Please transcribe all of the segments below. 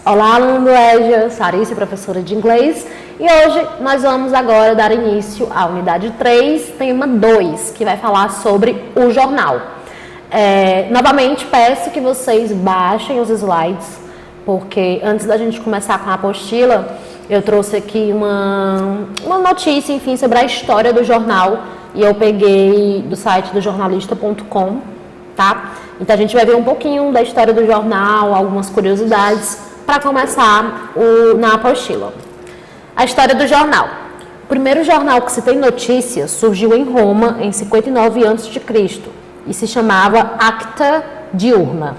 Olá, aluno do EJA, Sarice, professora de inglês, e hoje nós vamos agora dar início à unidade 3, tema 2, que vai falar sobre o jornal. Novamente, peço que vocês baixem os slides, porque antes da gente começar com a apostila, eu trouxe aqui uma notícia, enfim, sobre a história do jornal, e eu peguei do site do jornalista.com, tá? Então a gente vai ver um pouquinho da história do jornal, algumas curiosidades, para começar na apostila. A história do jornal. O primeiro jornal que se tem notícia surgiu em Roma em 59 a.C. e se chamava Acta Diurna.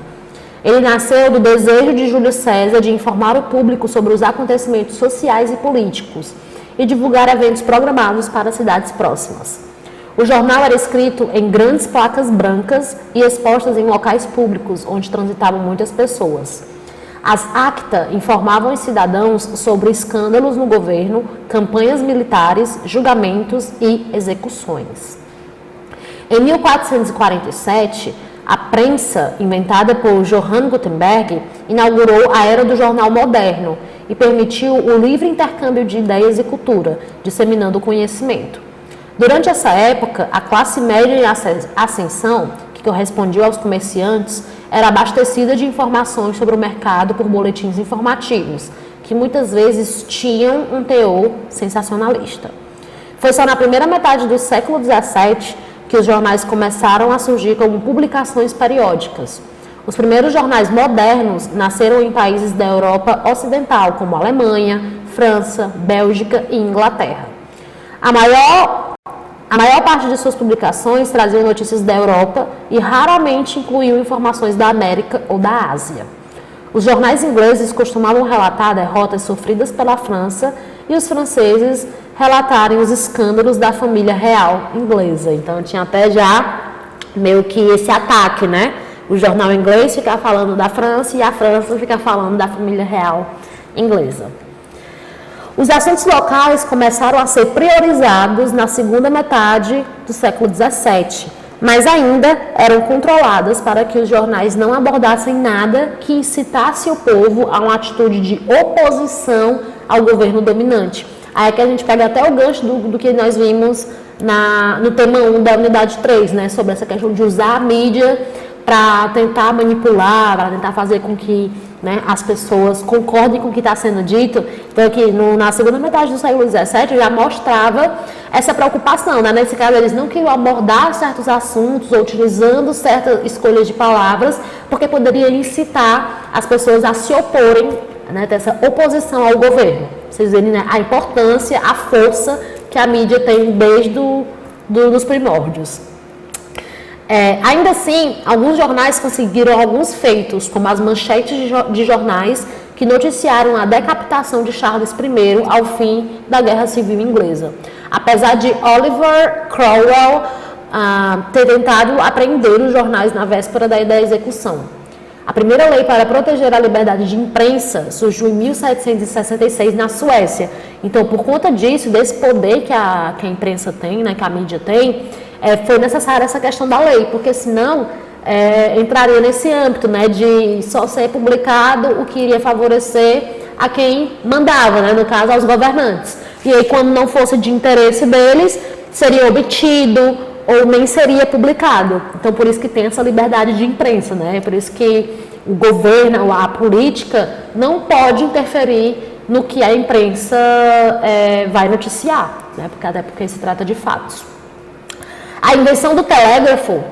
Ele nasceu do desejo de Júlio César de informar o público sobre os acontecimentos sociais e políticos e divulgar eventos programados para cidades próximas. O jornal era escrito em grandes placas brancas e expostas em locais públicos onde transitavam muitas pessoas. As acta informavam os cidadãos sobre escândalos no governo, campanhas militares, julgamentos e execuções. Em 1447, a prensa, inventada por Johann Gutenberg, inaugurou a era do jornal moderno e permitiu o livre intercâmbio de ideias e cultura, disseminando o conhecimento. Durante essa época, a classe média em ascensão, que correspondia aos comerciantes, era abastecida de informações sobre o mercado por boletins informativos, que muitas vezes tinham um teor sensacionalista. Foi só na primeira metade do século XVII que os jornais começaram a surgir como publicações periódicas. Os primeiros jornais modernos nasceram em países da Europa Ocidental, como Alemanha, França, Bélgica e Inglaterra. A maior parte de suas publicações traziam notícias da Europa e raramente incluíam informações da América ou da Ásia. Os jornais ingleses costumavam relatar derrotas sofridas pela França e os franceses relatarem os escândalos da família real inglesa. Então tinha até já meio que esse ataque, né? O jornal inglês fica falando da França e a França fica falando da família real inglesa. Os assuntos locais começaram a ser priorizados na segunda metade do século XVII, mas ainda eram controladas para que os jornais não abordassem nada que incitasse o povo a uma atitude de oposição ao governo dominante. Aí é que a gente pega até o gancho do que nós vimos no tema 1 da unidade 3, né, sobre essa questão de usar a mídia para tentar manipular, para tentar fazer com que, né, as pessoas concordem com o que está sendo dito. Então, aqui na segunda metade do século XVII já mostrava essa preocupação, né? Nesse caso, eles não queriam abordar certos assuntos ou utilizando certas escolhas de palavras, porque poderia incitar as pessoas a se oporem, né, dessa oposição ao governo. Vocês verem, né, a importância, a força que a mídia tem desde os primórdios. Ainda assim, alguns jornais conseguiram alguns feitos, como as manchetes de jornais que noticiaram a decapitação de Charles I ao fim da Guerra Civil Inglesa. Apesar de Oliver Cromwell ter tentado apreender os jornais na véspera da execução. A primeira lei para proteger a liberdade de imprensa surgiu em 1766 na Suécia. Então, por conta disso, desse poder que a imprensa tem, né, que a mídia tem, foi necessária essa questão da lei, porque senão entraria nesse âmbito, né, de só ser publicado o que iria favorecer a quem mandava, né, no caso aos governantes. E aí, quando não fosse de interesse deles, seria obtido ou nem seria publicado. Então, por isso que tem essa liberdade de imprensa, né? Por isso que o governo, a política, não pode interferir no que a imprensa vai noticiar, né? Até porque se trata de fatos. A invenção do telégrafo,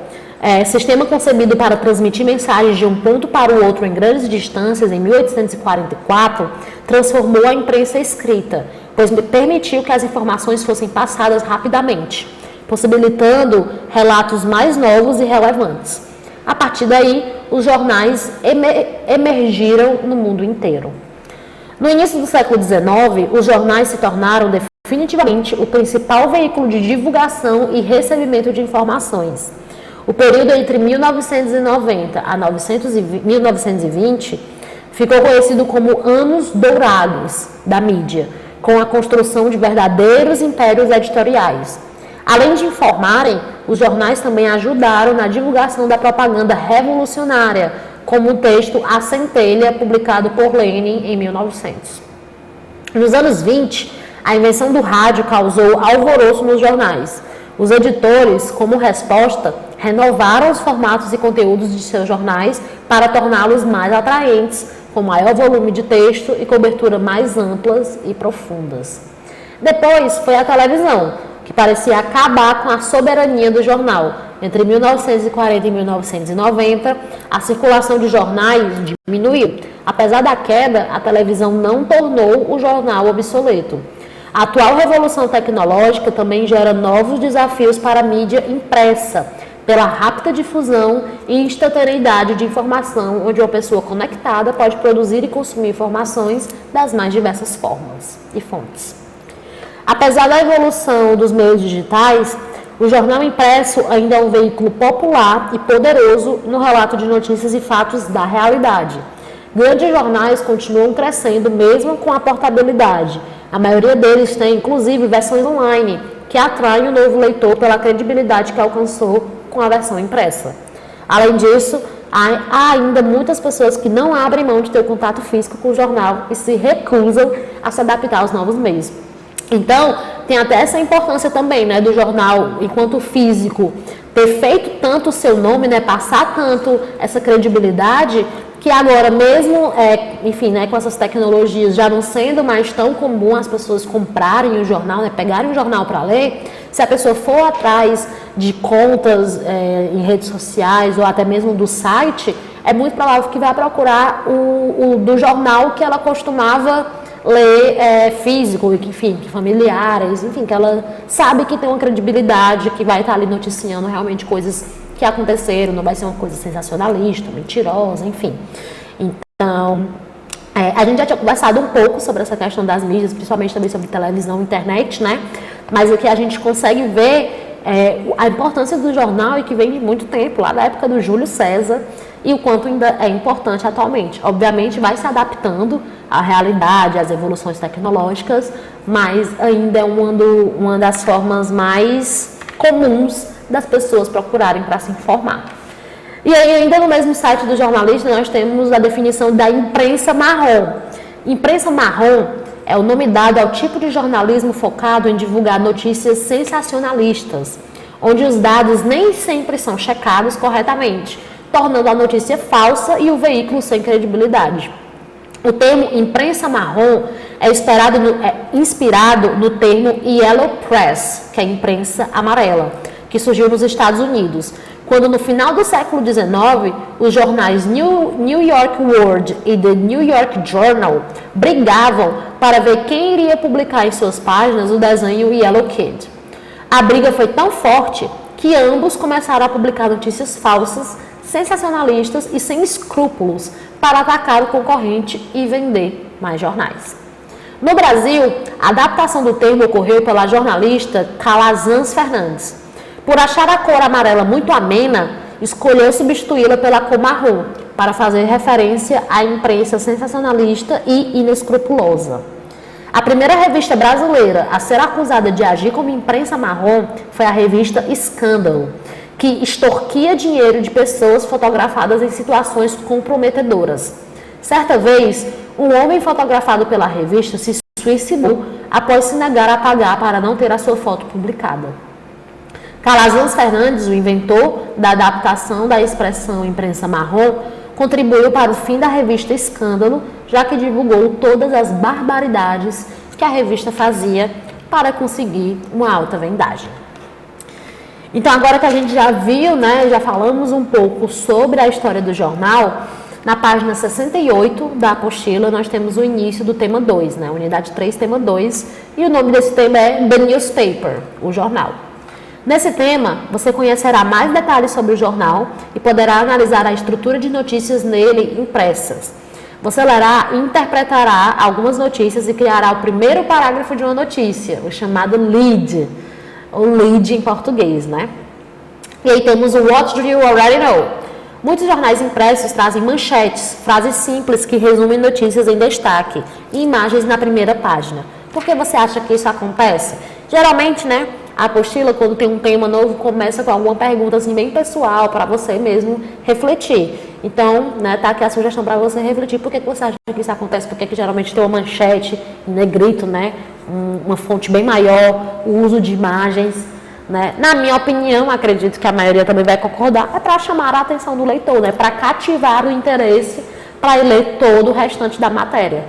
sistema concebido para transmitir mensagens de um ponto para o outro em grandes distâncias, em 1844, transformou a imprensa escrita, pois permitiu que as informações fossem passadas rapidamente, possibilitando relatos mais novos e relevantes. A partir daí, os jornais emergiram no mundo inteiro. No início do século XIX, os jornais se tornaram definitivamente o principal veículo de divulgação e recebimento de informações. O período entre 1990 a 1920 ficou conhecido como anos dourados da mídia, com a construção de verdadeiros impérios editoriais. Além de informarem, os jornais também ajudaram na divulgação da propaganda revolucionária, como o texto A Centelha, publicado por Lenin em 1900. Nos anos 20, a invenção do rádio causou alvoroço nos jornais. Os editores, como resposta, renovaram os formatos e conteúdos de seus jornais para torná-los mais atraentes, com maior volume de texto e cobertura mais amplas e profundas. Depois foi a televisão, que parecia acabar com a soberania do jornal. Entre 1940 e 1990, a circulação de jornais diminuiu. Apesar da queda, a televisão não tornou o jornal obsoleto. A atual revolução tecnológica também gera novos desafios para a mídia impressa, pela rápida difusão e instantaneidade de informação, onde uma pessoa conectada pode produzir e consumir informações das mais diversas formas e fontes. Apesar da evolução dos meios digitais, o jornal impresso ainda é um veículo popular e poderoso no relato de notícias e fatos da realidade. Grandes jornais continuam crescendo mesmo com a portabilidade. A maioria deles tem, inclusive, versões online, que atraem o novo leitor pela credibilidade que alcançou com a versão impressa. Além disso, há ainda muitas pessoas que não abrem mão de ter o contato físico com o jornal e se recusam a se adaptar aos novos meios. Então, tem até essa importância também, né, do jornal, enquanto físico, ter feito tanto o seu nome, né, passar tanto essa credibilidade, que agora mesmo, enfim, né, com essas tecnologias já não sendo mais tão comum as pessoas comprarem o jornal, né, pegarem o jornal para ler, se a pessoa for atrás de contas em redes sociais ou até mesmo do site, é muito provável que vai procurar o do jornal que ela costumava ler físico, enfim, familiares, enfim, que ela sabe que tem uma credibilidade, que vai estar ali noticiando realmente coisas que aconteceram, não vai ser uma coisa sensacionalista, mentirosa, enfim. Então, a gente já tinha conversado um pouco sobre essa questão das mídias, principalmente também sobre televisão e internet, né? Mas o que a gente consegue ver a importância do jornal e que vem de muito tempo, lá da época do Júlio César, e o quanto ainda é importante atualmente. Obviamente vai se adaptando à realidade, às evoluções tecnológicas, mas ainda é uma das formas mais comuns das pessoas procurarem para se informar. E aí, ainda no mesmo site do jornalista, nós temos a definição da imprensa marrom. Imprensa marrom é o nome dado ao tipo de jornalismo focado em divulgar notícias sensacionalistas, onde os dados nem sempre são checados corretamente, tornando a notícia falsa e o veículo sem credibilidade. O termo imprensa marrom é inspirado no termo Yellow Press, que é imprensa amarela, que surgiu nos Estados Unidos, quando no final do século XIX, os jornais New York World e The New York Journal brigavam para ver quem iria publicar em suas páginas o desenho Yellow Kid. A briga foi tão forte que ambos começaram a publicar notícias falsas, sensacionalistas e sem escrúpulos para atacar o concorrente e vender mais jornais. No Brasil, a adaptação do termo ocorreu pela jornalista Calazans Fernandes. Por achar a cor amarela muito amena, escolheu substituí-la pela cor marrom, para fazer referência à imprensa sensacionalista e inescrupulosa. A primeira revista brasileira a ser acusada de agir como imprensa marrom foi a revista Escândalo, que extorquia dinheiro de pessoas fotografadas em situações comprometedoras. Certa vez, um homem fotografado pela revista se suicidou após se negar a pagar para não ter a sua foto publicada. Calazans Fernandes, o inventor da adaptação da expressão imprensa marrom, contribuiu para o fim da revista Escândalo, já que divulgou todas as barbaridades que a revista fazia para conseguir uma alta vendagem. Então, agora que a gente já viu, né, já falamos um pouco sobre a história do jornal, na página 68 da apostila nós temos o início do tema 2, né, unidade 3, tema 2, e o nome desse tema é The Newspaper, o jornal. Nesse tema, você conhecerá mais detalhes sobre o jornal e poderá analisar a estrutura de notícias nele impressas. Você lerá e interpretará algumas notícias e criará o primeiro parágrafo de uma notícia, o chamado lead, ou lead em português, né? E aí temos o What Do You Already Know? Muitos jornais impressos trazem manchetes, frases simples que resumem notícias em destaque e imagens na primeira página. Por que você acha que isso acontece? Geralmente, né, a apostila, quando tem um tema novo, começa com alguma pergunta assim, bem pessoal para você mesmo refletir. Então, né, tá aqui a sugestão para você refletir por que você acha que isso acontece, por que geralmente tem uma manchete em negrito, né, uma fonte bem maior, o uso de imagens, né. Na minha opinião, acredito que a maioria também vai concordar, é para chamar a atenção do leitor, né, para cativar o interesse para ler todo o restante da matéria.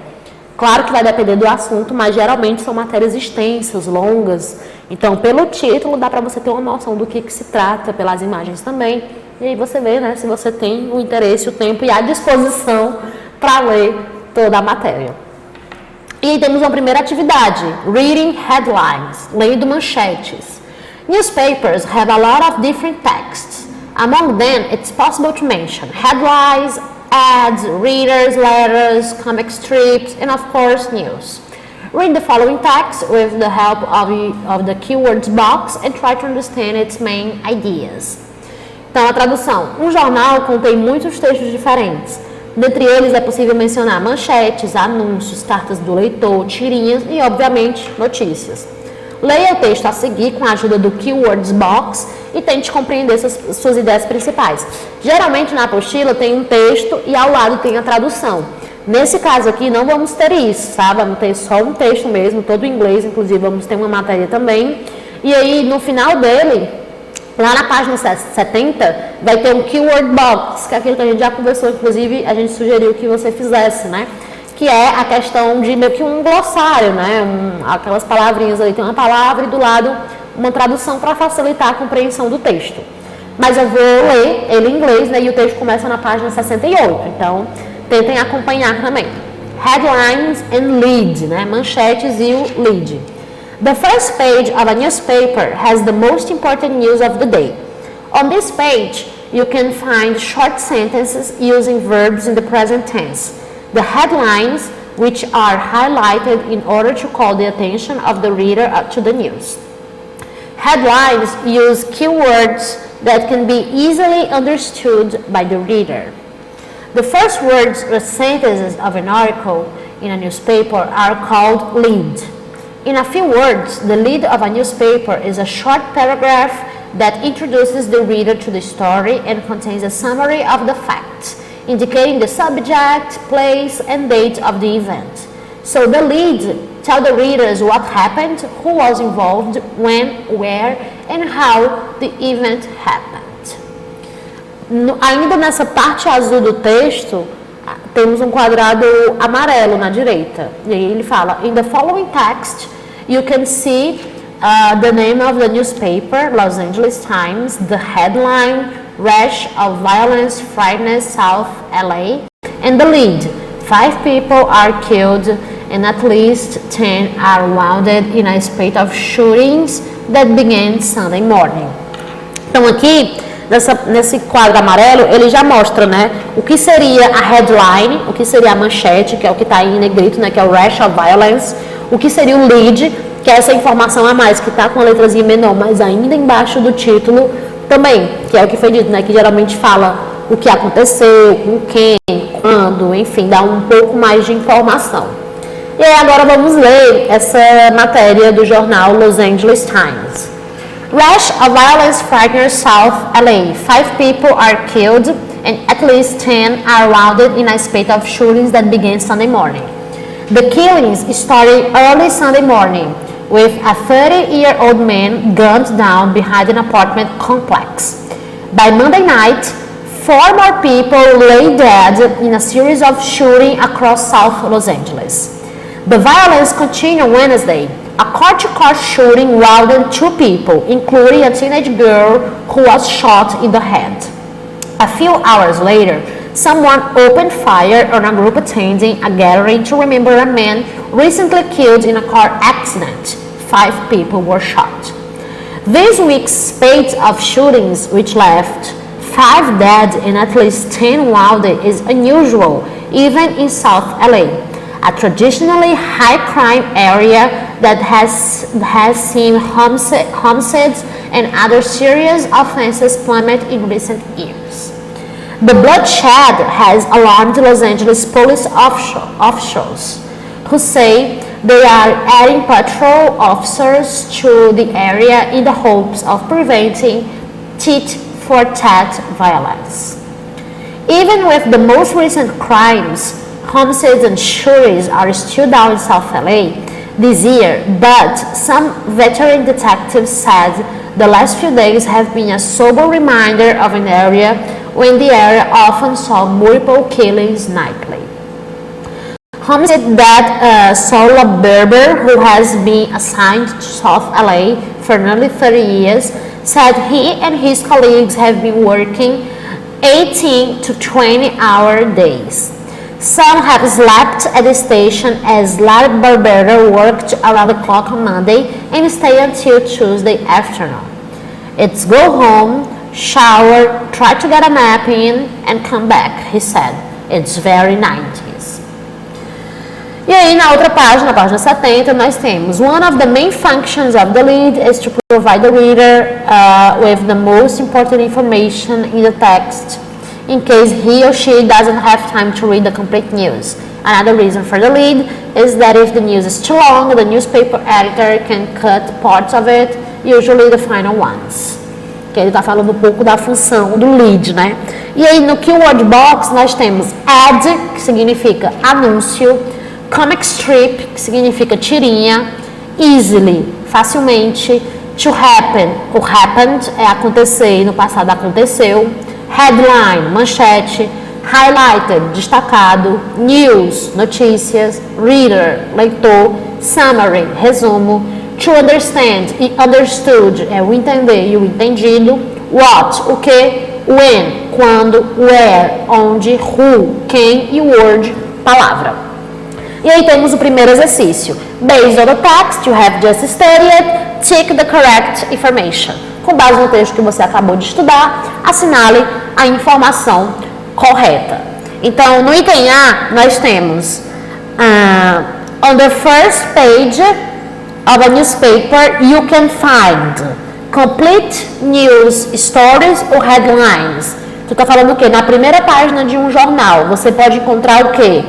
Claro que vai depender do assunto, mas geralmente são matérias extensas, longas. Então, pelo título, dá para você ter uma noção do que se trata, pelas imagens também. E aí você vê, né, se você tem o interesse, o tempo e a disposição para ler toda a matéria. E aí temos uma primeira atividade, Reading Headlines, lendo manchetes. Newspapers have a lot of different texts. Among them, it's possible to mention headlines, ads, readers, letters, comic strips, and of course news. Read the following text with the help of the keywords box and try to understand its main ideas. Então, a tradução. Um jornal contém muitos textos diferentes. Dentre eles é possível mencionar manchetes, anúncios, cartas do leitor, tirinhas e, obviamente, notícias. Leia o texto a seguir com a ajuda do Keywords Box e tente compreender suas ideias principais. Geralmente na apostila tem um texto e ao lado tem a tradução. Nesse caso aqui não vamos ter isso, sabe? Vamos ter só um texto mesmo, todo em inglês, inclusive vamos ter uma matéria também. E aí no final dele, lá na página 70, vai ter um Keyword Box, que é aquilo que a gente já conversou, inclusive a gente sugeriu que você fizesse, né? Que é a questão de meio que um glossário, né? Aquelas palavrinhas ali, tem uma palavra e do lado uma tradução para facilitar a compreensão do texto. Mas eu vou ler ele em inglês, né? E o texto começa na página 68, então tentem acompanhar também. Headlines and lead, né? Manchetes e o lead. The first page of a newspaper has the most important news of the day. On this page, you can find short sentences using verbs in the present tense. The headlines, which are highlighted in order to call the attention of the reader to the news. Headlines use keywords that can be easily understood by the reader. The first words or sentences of an article in a newspaper are called lead. In a few words, the lead of a newspaper is a short paragraph that introduces the reader to the story and contains a summary of the facts, indicating the subject, place, and date of the event. So the lead tells the readers what happened, who was involved, when, where, and how the event happened. Ainda nessa parte azul do texto, temos um quadrado amarelo na direita. E aí ele fala, in the following text, you can see the name of the newspaper, Los Angeles Times, the headline, rash of violence frightens South LA, and the lead, 5 people are killed and at least 10 are wounded in a spate of shootings that began Sunday morning. Então aqui, nesse quadro amarelo, ele já mostra, né, o que seria a headline, o que seria a manchete, que é o que está aí em negrito, né, que é o rash of violence, o que seria o lead, que é essa informação a mais, que está com a letrazinha menor, mas ainda embaixo do título também, que é o que foi dito, né, que geralmente fala o que aconteceu, com quem, quando, enfim, dá um pouco mais de informação. E aí agora vamos ler essa matéria do jornal Los Angeles Times. Rash of violence frightens South LA. 5 people are killed and at least 10 are wounded in a spate of shootings that began Sunday morning. The killings started early Sunday morning with a 30-year-old man gunned down behind an apartment complex. By Monday night, 4 more people lay dead in a series of shootings across South Los Angeles. The violence continued Wednesday. A car-to-car shooting wounded 2 people, including a teenage girl who was shot in the head. A few hours later, someone opened fire on a group attending a gathering to remember a man recently killed in a car accident. 5 people were shot. This week's spate of shootings, which left 5 dead and at least 10 wounded, is unusual, even in South LA, a traditionally high-crime area that has seen homicides and other serious offenses plummet in recent years. The bloodshed has alarmed Los Angeles police officials, who say they are adding patrol officers to the area in the hopes of preventing tit-for-tat violence. Even with the most recent crimes, homicides and shootings are still down in South LA this year, but some veteran detectives said the last few days have been a sober reminder of an area when the area often saw multiple killings nightly. Homicide that Saul Berber, who has been assigned to South LA for nearly 30 years, said he and his colleagues have been working 18 to 20-hour days. Some have slept at the station as Larry Barbera worked around the clock on Monday and stayed until Tuesday afternoon. It's go home, shower, try to get a nap in, and come back, he said. It's very 90s. E aí, na outra página, página 70, nós temos one of the main functions of the lead is to provide the reader with the most important information in the text in case he or she doesn't have time to read the complete news. Another reason for the lead is that if the news is too long, the newspaper editor can cut parts of it, usually the final ones. Que ele está falando um pouco da função do lead, né? E aí no keyword box nós temos ad, que significa anúncio, comic strip, que significa tirinha, easily, facilmente, to happen, o happened é acontecer, no passado aconteceu, headline, manchete, highlighted, destacado, news, notícias, reader, leitor, summary, resumo, to understand e understood é o entender e o entendido, what, o que, when, quando, where, onde, who, quem e word, palavra. E aí temos o primeiro exercício. Based on the text you have just studied, tick the correct information. Com base no texto que você acabou de estudar, assinale a informação correta. Então, no item A, nós temos on the first page of a newspaper, you can find complete news stories or headlines. Tu tá falando o quê? Na primeira página de um jornal, você pode encontrar o quê?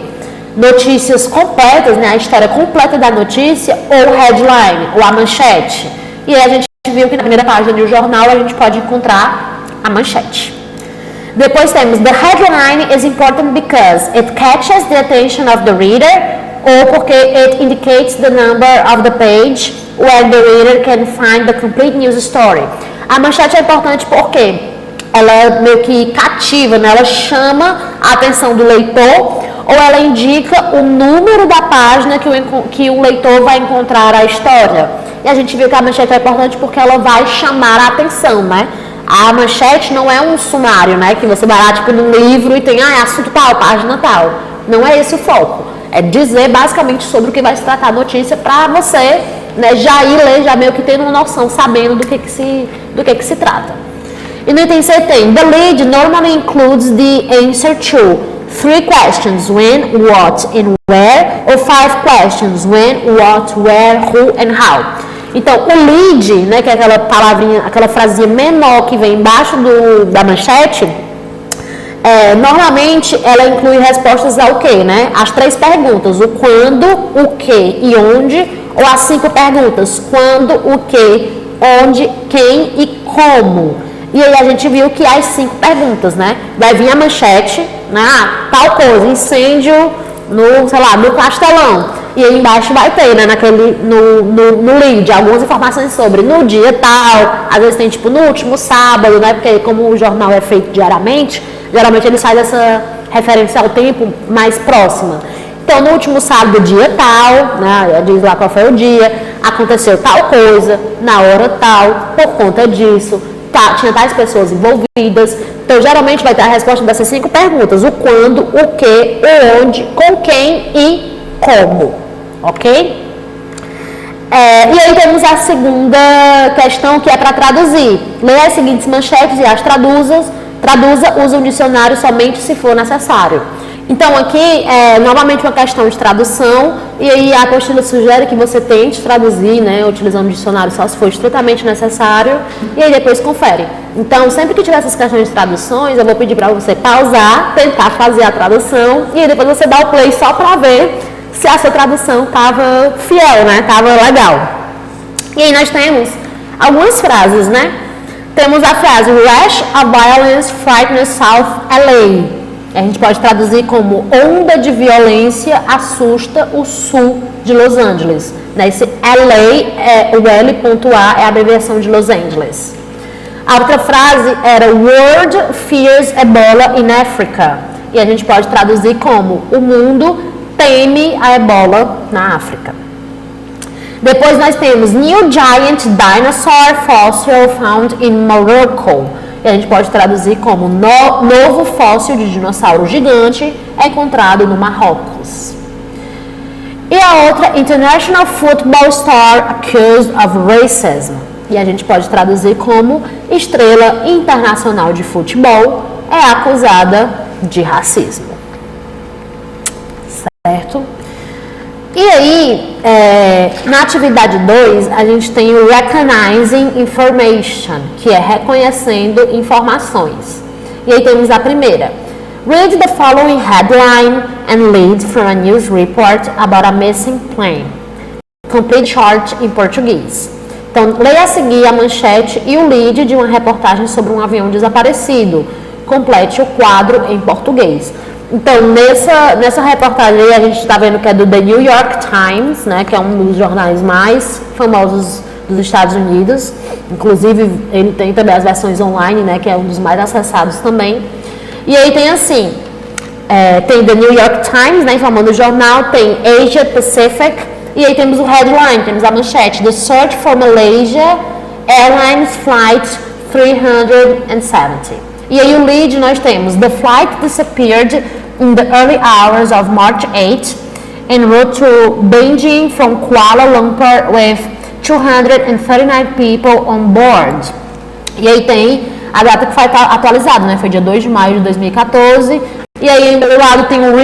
Notícias completas, né? A história completa da notícia, ou headline, ou a manchete. E aí a gente viu que na primeira página de um jornal a gente pode encontrar a manchete. Depois temos the headline is important because it catches the attention of the reader, ou porque it indicates the number of the page where the reader can find the complete news story. A manchete é importante porque ela é meio que cativa, né? Ela chama a atenção do leitor, ou ela indica o número da página que o leitor vai encontrar a história. E a gente viu que a manchete é importante porque ela vai chamar a atenção, né? A manchete não é um sumário, né? Que você vai lá, tipo, num livro e tem, assunto tal, página tal. Não é esse o foco. É dizer basicamente sobre o que vai se tratar a notícia para você, né, já ir ler, já meio que tendo uma noção, sabendo do que se trata. E no item C tem, the lead normally includes the answer to 3 questions, when, what and where, ou 5 questions, when, what, where, who and how. Então, o lead, né, que é aquela palavrinha, aquela frasinha menor que vem embaixo da manchete, normalmente ela inclui respostas ao que, né? As 3 perguntas, o quando, o que e onde, ou as 5 perguntas, quando, o que, onde, quem e como. E aí a gente viu que as 5 perguntas, né? Vai vir a manchete, né? Tal coisa, incêndio no Castelão. E aí embaixo vai ter, né, no lead, algumas informações sobre no dia tal, às vezes tem tipo no último sábado, né? Porque como o jornal é feito diariamente, geralmente ele faz essa referência ao tempo mais próxima. Então, no último sábado, dia tal, né, diz lá qual foi o dia, aconteceu tal coisa, na hora tal, por conta disso, tinha tais pessoas envolvidas. Então, geralmente vai ter a resposta dessas 5 perguntas: o quando, o que, o onde, com quem e como. Ok? E aí temos a segunda questão, que é para traduzir. Leia as seguintes manchetes e as traduza, use um dicionário somente se for necessário. Então aqui novamente uma questão de tradução, e aí a apostila sugere que você tente traduzir, né, utilizando o dicionário só se for estritamente necessário, e aí depois confere. Então sempre que tiver essas questões de traduções, eu vou pedir para você pausar, tentar fazer a tradução, e aí depois você dá o play só para ver se a sua tradução estava fiel, né, estava legal. E aí nós temos algumas frases, né? Temos a frase Rash of violence frightens South LA. A gente pode traduzir como onda de violência assusta o sul de Los Angeles. Né? Esse LA, o L.A é a abreviação de Los Angeles. A outra frase era World fears Ebola in Africa. E a gente pode traduzir como o mundo teme a Ebola na África. Depois nós temos New Giant Dinosaur Fossil Found in Morocco. E a gente pode traduzir como novo fóssil de dinossauro gigante encontrado no Marrocos. E a outra, International Football Star Accused of Racism. E a gente pode traduzir como estrela internacional de futebol é acusada de racismo. Certo? E aí, na atividade 2, a gente tem o Recognizing Information, que é reconhecendo informações. E aí temos a primeira. Read the following headline and lead from a news report about a missing plane. Complete short em português. Então, leia a seguir a manchete e o lead de uma reportagem sobre um avião desaparecido. Complete o quadro em português. Então, nessa reportagem aí, a gente está vendo que é do The New York Times, né, que é um dos jornais mais famosos dos Estados Unidos. Inclusive, ele tem também as versões online, né, que é um dos mais acessados também. E aí tem assim, tem The New York Times, né, informando o jornal, tem Asia Pacific, e aí temos o headline, temos a manchete, The Search for Malaysia Airlines Flight 370. E aí o lead nós temos, The flight disappeared in the early hours of March 8 en route to Beijing from Kuala Lumpur with 239 people on board. E aí tem a data que foi atualizada, né? Foi dia 2 de maio de 2014. E aí do lado tem um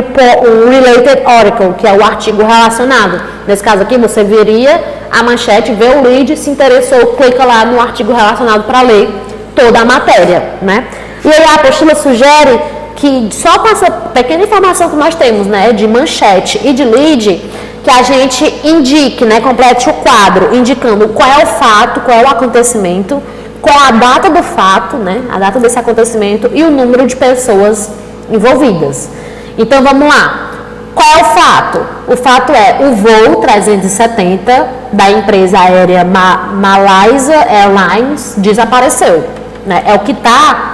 related article, que é o artigo relacionado. Nesse caso aqui você veria a manchete, vê o lead, se interessou, clica lá no artigo relacionado para ler toda a matéria, né? E aí a apostila sugere que só com essa pequena informação que nós temos, né, de manchete e de lead, que a gente indique, né, complete o quadro, indicando qual é o fato, qual é o acontecimento, qual é a data do fato, né, a data desse acontecimento e o número de pessoas envolvidas. Então vamos lá. Qual é o fato? O fato é o voo 370 da empresa aérea Malaysia Airlines desapareceu, né? É o que está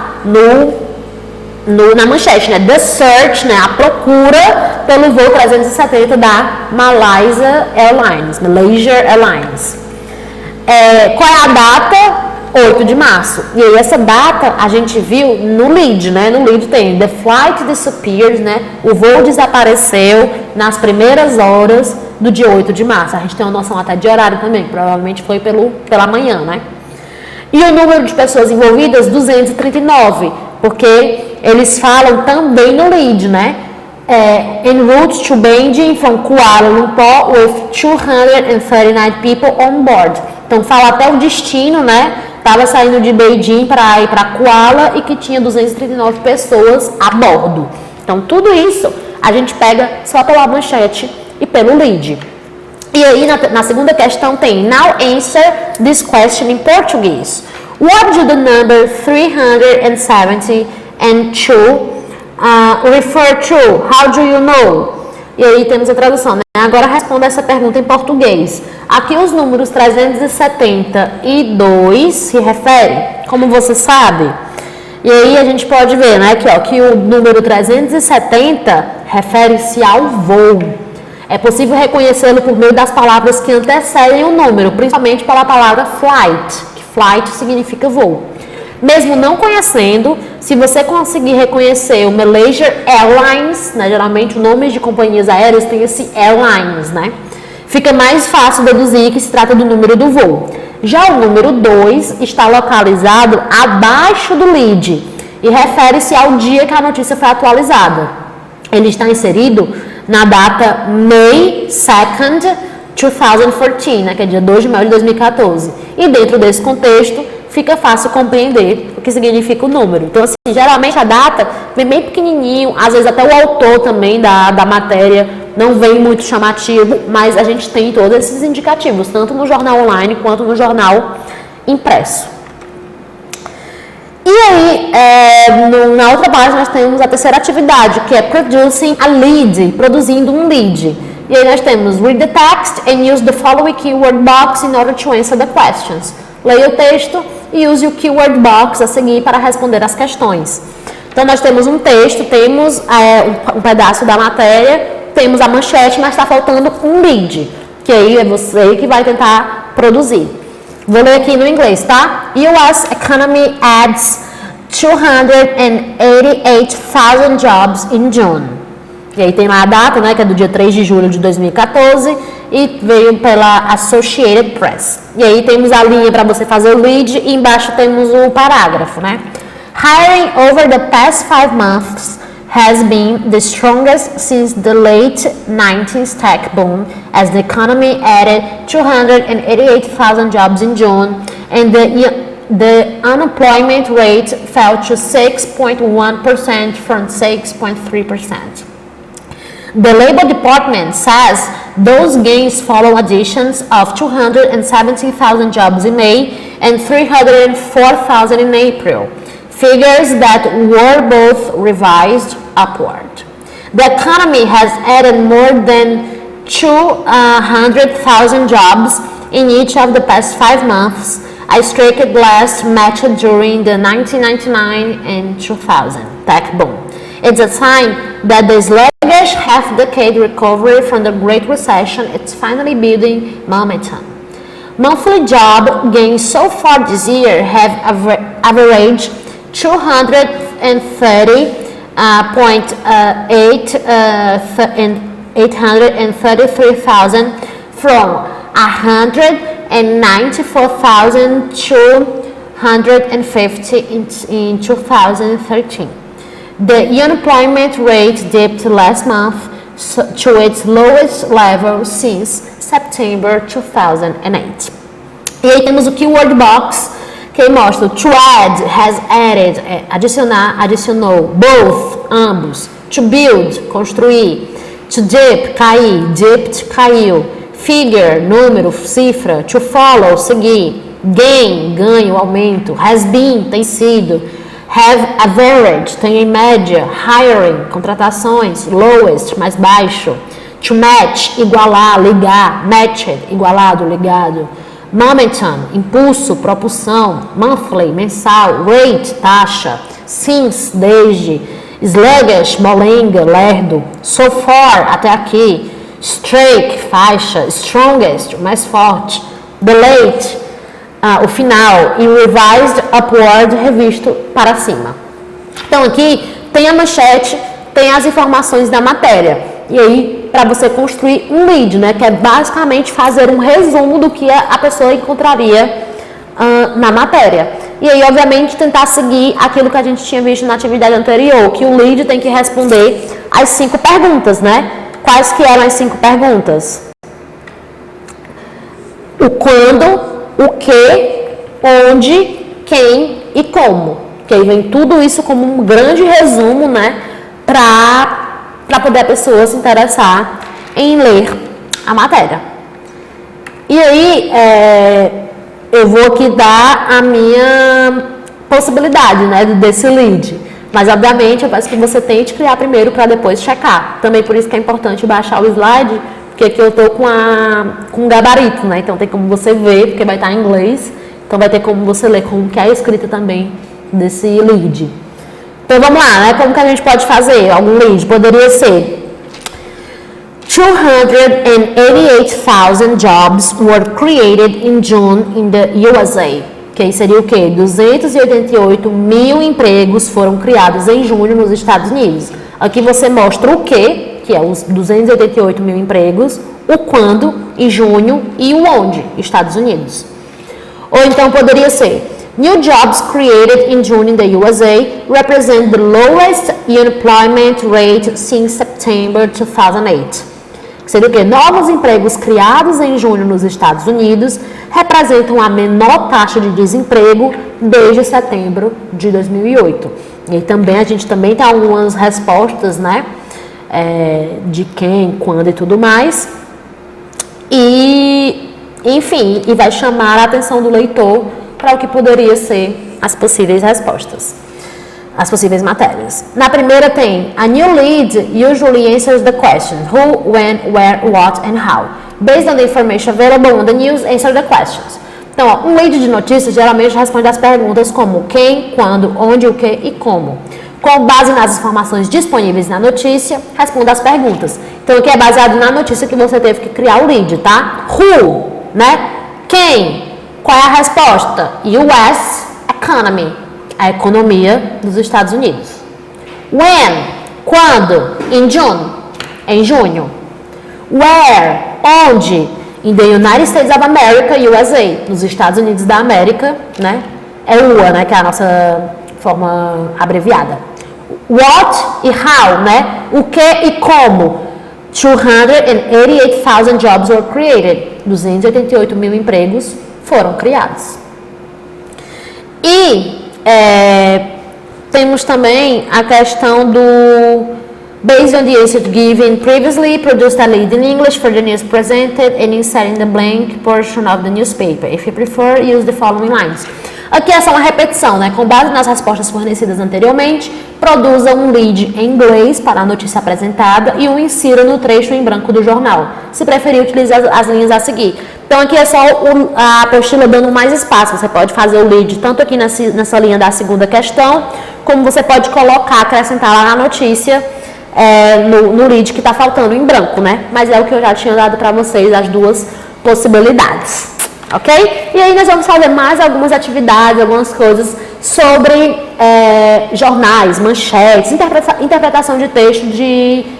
na manchete, né? The search, né? A procura pelo voo 370 da Malaysia Airlines. Qual é a data? 8 de março. E aí essa data a gente viu no lead, né? No lead tem The flight disappeared, né? O voo desapareceu nas primeiras horas do dia 8 de março. A gente tem uma noção até de horário também, provavelmente foi pela manhã, né? E o número de pessoas envolvidas, 239, porque eles falam também no lead, né? En route to Beijing from Kuala Lumpur with 239 people on board. Então fala até o destino, né? Estava saindo de Beijing para ir para Kuala e que tinha 239 pessoas a bordo. Então tudo isso a gente pega só pela manchete e pelo lead. E aí na segunda questão tem Now answer this question in Portuguese. What do the number 370 and 2 refer to? How do you know? E aí temos a tradução, né? Agora responda essa pergunta em português. Aqui os números 372 se referem, como você sabe? E aí a gente pode ver, né, que o número 370 refere-se ao voo. É possível reconhecê-lo por meio das palavras que antecedem o número, principalmente pela palavra flight, que flight significa voo. Mesmo não conhecendo, se você conseguir reconhecer o Malaysia Airlines, né, geralmente o nome de companhias aéreas tem esse Airlines, né? Fica mais fácil deduzir que se trata do número do voo. Já o número 2 está localizado abaixo do lead e refere-se ao dia que a notícia foi atualizada. Ele está inserido na data May 2nd, 2014, né, que é dia 2 de maio de 2014. E dentro desse contexto, fica fácil compreender o que significa o número. Então, assim, geralmente a data vem bem pequenininho, às vezes até o autor também da matéria não vem muito chamativo, mas a gente tem todos esses indicativos, tanto no jornal online quanto no jornal impresso. E aí, na outra página, nós temos a terceira atividade, que é producing a lead, produzindo um lead. E aí nós temos read the text and use the following keyword box in order to answer the questions. Leia o texto e use o keyword box a seguir para responder as questões. Então, nós temos um texto, temos um pedaço da matéria, temos a manchete, mas está faltando um lead, que aí é você que vai tentar produzir. Vou ler aqui no inglês, tá? US economy adds 288,000 jobs in June. E aí tem lá a data, né, que é do dia 3 de julho de 2014 e veio pela Associated Press. E aí temos a linha para você fazer o lead e embaixo temos o parágrafo, né? Hiring over the past 5 months has been the strongest since the late 90s tech boom, as the economy added 288,000 jobs in June, and the unemployment rate fell to 6.1% from 6.3%. The Labor Department says those gains follow additions of 217,000 jobs in May and 304,000 in April, figures that were both revised upward. The economy has added more than 200,000 jobs in each of the past 5 months, a streak last matched during the 1999 and 2000 tech boom. It's a sign that the sluggish half-decade recovery from the Great Recession is finally building momentum. Monthly job gains so far this year have averaged 833,000 from 194,250 in 2013. The unemployment rate dipped last month to its lowest level since September 2008. E aí temos o keyword box, que mostra to add, has added, adicionar, adicionou, both, ambos, to build, construir, to dip, cair, dipped, caiu, figure, número, cifra, to follow, seguir, gain, ganho, aumento, has been, tem sido, have average, tem em média, hiring, contratações, lowest, mais baixo, to match, igualar, ligar, matched, igualado, ligado, momentum, impulso, propulsão, monthly, mensal, rate, taxa, since, desde, sluggish, molenga, lerdo, so far, até aqui, streak, faixa, strongest, mais forte, the late, o final, e revised upward, revisto para cima. Então aqui tem a manchete, tem as informações da matéria. E aí, para você construir um lead, né, que é basicamente fazer um resumo do que a pessoa encontraria na matéria. E aí, obviamente, tentar seguir aquilo que a gente tinha visto na atividade anterior, que o lead tem que responder as 5 perguntas, né? Quais que eram as 5 perguntas? O quando, o que, onde, quem e como. Que aí vem tudo isso como um grande resumo, né? Para poder a pessoa se interessar em ler a matéria. E aí, eu vou aqui dar a minha possibilidade, né, desse lead. Mas, obviamente, eu peço que você tente criar primeiro para depois checar. Também por isso que é importante baixar o slide, porque aqui eu estou com um gabarito, né? Então tem como você ver, porque vai estar em inglês. Então vai ter como você ler como que é a escrita também desse lead. Então vamos lá, né? Como que a gente pode fazer algum lead? Poderia ser 288,000 jobs were created in June in the USA. Que aí seria o quê? 288 mil empregos foram criados em junho nos Estados Unidos. Aqui você mostra o quê, que é os 288 mil empregos, o quando, em junho, e o onde, Estados Unidos. Ou então poderia ser new jobs created in June in the USA represent the lowest unemployment rate since September 2008. Seria o quê? Novos empregos criados em junho nos Estados Unidos representam a menor taxa de desemprego desde setembro de 2008. E também a gente também tem algumas respostas, né? De quem, quando e tudo mais. E, enfim, e vai chamar a atenção do leitor para o que poderia ser as possíveis respostas, as possíveis matérias. Na primeira tem: a new lead usually answers the question who, when, where, what and how. Based on the information available on the news, answer the questions. Então, ó, um lead de notícias geralmente responde às perguntas como quem, quando, onde, o que e como. Com base nas informações disponíveis na notícia, responda as perguntas. Então, aqui é baseado na notícia que você teve que criar o lead, tá? Who, né? Quem? Qual é a resposta? US Economy, a economia dos Estados Unidos. When? Quando? In June, em junho. Where? Onde? In the United States of America, USA, nos Estados Unidos da América, né? É UA, né? Que é a nossa forma abreviada. What e how, né? O que e como. 288,000 jobs were created. 288 mil empregos foram criados. E temos também a questão do based on the answer given previously, produced a lead in English for the news presented and inserting the blank portion of the newspaper. If you prefer, use the following lines. Aqui é só uma repetição, né? Com base nas respostas fornecidas anteriormente, produza um lead em inglês para a notícia apresentada e o insira no trecho em branco do jornal. Se preferir, utilize as linhas a seguir. Então, aqui é só a apostila dando mais espaço. Você pode fazer o lead tanto aqui nessa linha da segunda questão, como você pode colocar, acrescentar lá na notícia, no lead que está faltando em branco, né? Mas é o que eu já tinha dado para vocês, as duas possibilidades, ok? E aí nós vamos fazer mais algumas atividades, algumas coisas sobre jornais, manchetes, interpretação de texto,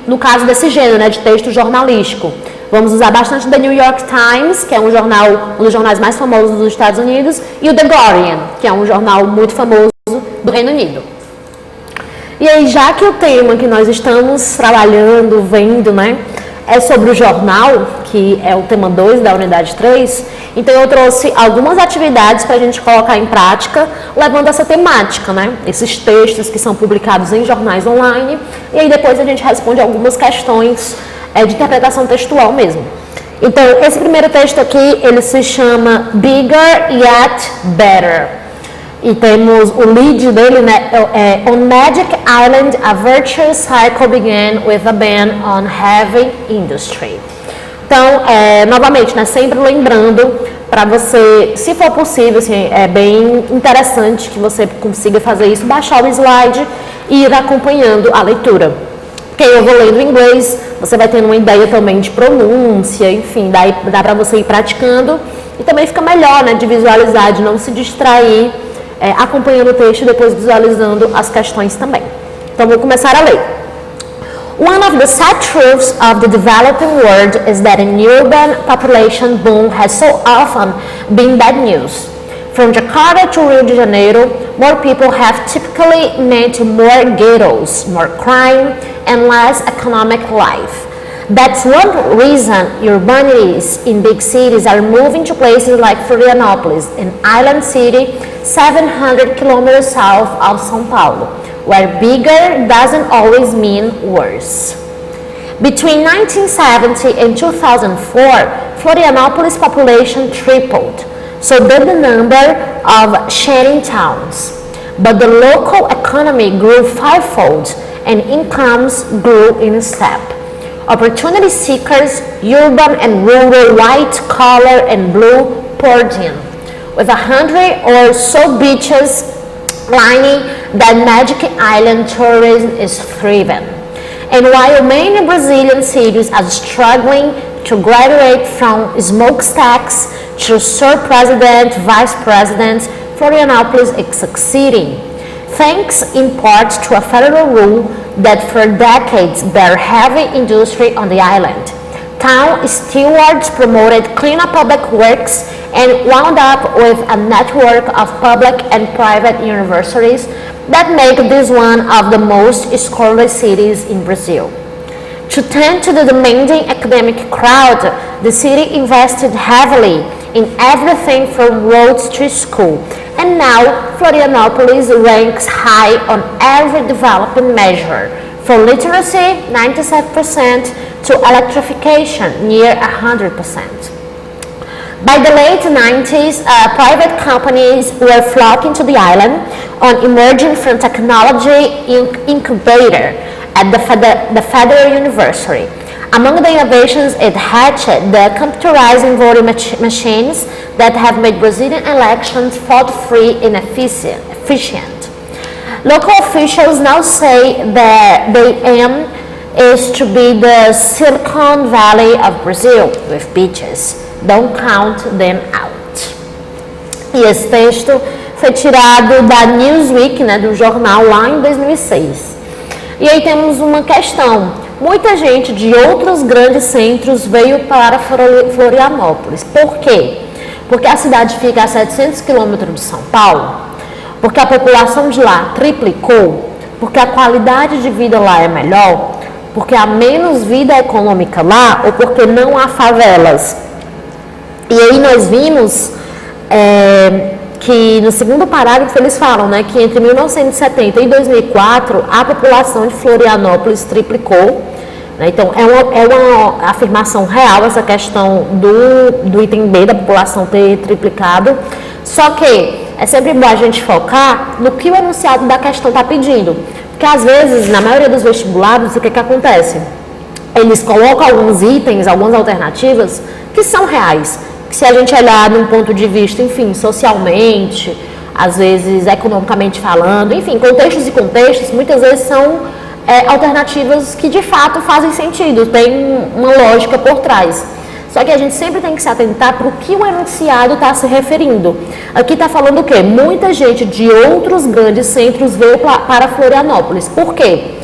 no caso desse gênero, né? De texto jornalístico. Vamos usar bastante o The New York Times, que é um dos jornais mais famosos dos Estados Unidos, e o The Guardian, que é um jornal muito famoso do Reino Unido. E aí, já que o tema que nós estamos trabalhando, vendo, né, é sobre o jornal, que é o tema 2 da unidade 3, então eu trouxe algumas atividades para a gente colocar em prática, levando essa temática, né, esses textos que são publicados em jornais online, e aí depois a gente responde algumas questões de interpretação textual mesmo. Então, esse primeiro texto aqui, ele se chama Bigger Yet Better. E temos o lead dele, né? On Magic Island, a virtuous cycle began with a ban on heavy industry. Então, novamente, né? Sempre lembrando para você, se for possível, assim, é bem interessante que você consiga fazer isso, baixar o slide e ir acompanhando a leitura. Porque eu vou lendo em inglês, você vai tendo uma ideia também de pronúncia, enfim, dá para você ir praticando e também fica melhor, né? De visualizar, de não se distrair. Acompanhando o texto e depois visualizando as questões também. Então, vou começar a ler. One of the sad truths of the developing world is that an urban population boom has so often been bad news. From Jakarta to Rio de Janeiro, more people have typically meant more ghettos, more crime, and less economic life. That's one reason urbanities in big cities are moving to places like Florianópolis, an island city 700 kilometers south of São Paulo, where bigger doesn't always mean worse. Between 1970 and 2004, Florianópolis' population tripled, so did the number of sharing towns. But the local economy grew fivefold and incomes grew in step. Opportunity seekers, urban and rural, white collar and blue, poured in. With 100 or so beaches lining that Magic Island, tourism is thriving. And while many Brazilian cities are struggling to graduate from smokestacks to Sir President, Vice President, Florianópolis is succeeding, thanks in part to a federal rule that for decades banned heavy industry on the island. Town stewards promoted cleaner public works and wound up with a network of public and private universities that make this one of the most scholarly cities in Brazil. To tend to the demanding academic crowd, the city invested heavily in everything from roads to school, and now Florianópolis ranks high on every development measure, from literacy 97% to electrification near 100%. By the late 90s, private companies were flocking to the island on emerging from technology incubator at the Federal University. Among the innovations, it hatched the computerizing voting machines that have made Brazilian elections fraud-free and efficient. Local officials now say that their aim is to be the Silicon Valley of Brazil with beaches. Don't count them out. E esse texto foi tirado da Newsweek, né, do jornal, lá em 2006. E aí temos uma questão. Muita gente de outros grandes centros veio para Florianópolis. Por quê? Porque a cidade fica a 700 quilômetros de São Paulo, porque a população de lá triplicou, porque a qualidade de vida lá é melhor, porque há menos vida econômica lá ou porque não há favelas. E aí nós vimos que no segundo parágrafo eles falam, né, que entre 1970 e 2004 a população de Florianópolis triplicou, né? Então é uma afirmação real essa questão do item B da população ter triplicado, só que é sempre bom a gente focar no que o enunciado da questão está pedindo, porque às vezes na maioria dos vestibulados o que acontece? Eles colocam alguns itens, algumas alternativas que são reais. Se a gente olhar num ponto de vista, enfim, socialmente, às vezes economicamente falando, enfim, contextos e contextos, muitas vezes são alternativas que de fato fazem sentido, tem uma lógica por trás. Só que a gente sempre tem que se atentar para o que o enunciado está se referindo. Aqui está falando o quê? Muita gente de outros grandes centros veio para Florianópolis. Por quê?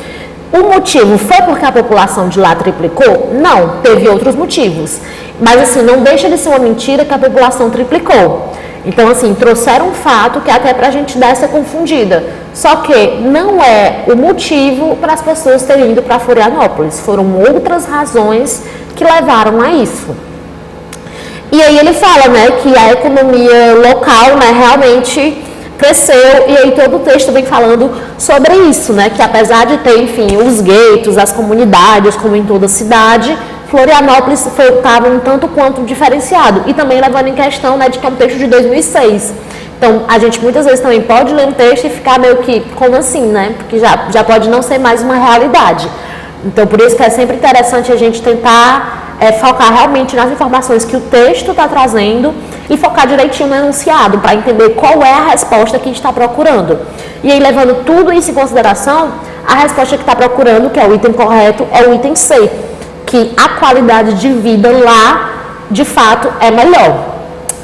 O motivo foi porque a população de lá triplicou? Não, teve outros motivos. Mas assim, não deixa de ser uma mentira que a população triplicou. Então assim, trouxeram um fato que até para a gente dar essa confundida. Só que não é o motivo para as pessoas terem ido para Florianópolis. Foram outras razões que levaram a isso. E aí ele fala, né, que a economia local, né, realmente cresceu, e aí todo o texto vem falando sobre isso, né, que apesar de ter, enfim, os guetos, as comunidades, como em toda a cidade, Florianópolis estava um tanto quanto diferenciado, e também levando em questão, né, de que é um texto de 2006. Então, a gente muitas vezes também pode ler um texto e ficar meio que, como assim, né, porque já pode não ser mais uma realidade. Então, por isso que é sempre interessante a gente tentar focar realmente nas informações que o texto está trazendo e focar direitinho no enunciado, para entender qual é a resposta que a gente está procurando. E aí, levando tudo isso em consideração, a resposta que está procurando, que é o item correto, é o item C, que a qualidade de vida lá, de fato, é melhor.